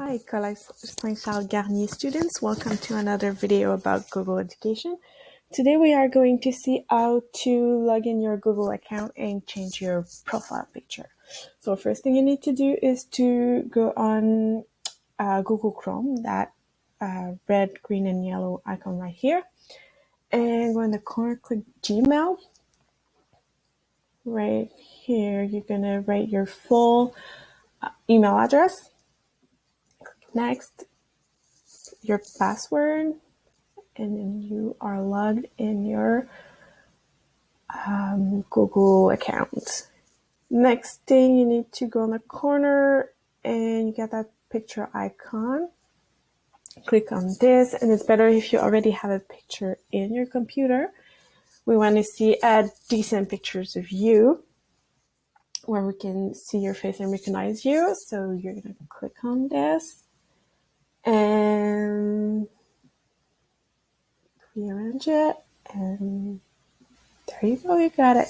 Hi, Collège Saint-Charles Garnier students. Welcome to another video about Google Education. Today we are going to see how to log in your Google account and change your profile picture. So first thing you need to do is to go on Google Chrome, that red, green, and yellow icon right here. And go in the corner, click Gmail. Right here, you're gonna write your full email address. Next, your password, and then you are logged in your Google account. Next thing, you need to go in the corner and you get that picture icon. Click on this, and it's better if you already have a picture in your computer. We want to see decent pictures of you where we can see your face and recognize you. So you're going to click on this and rearrange it, and there you go, you got it.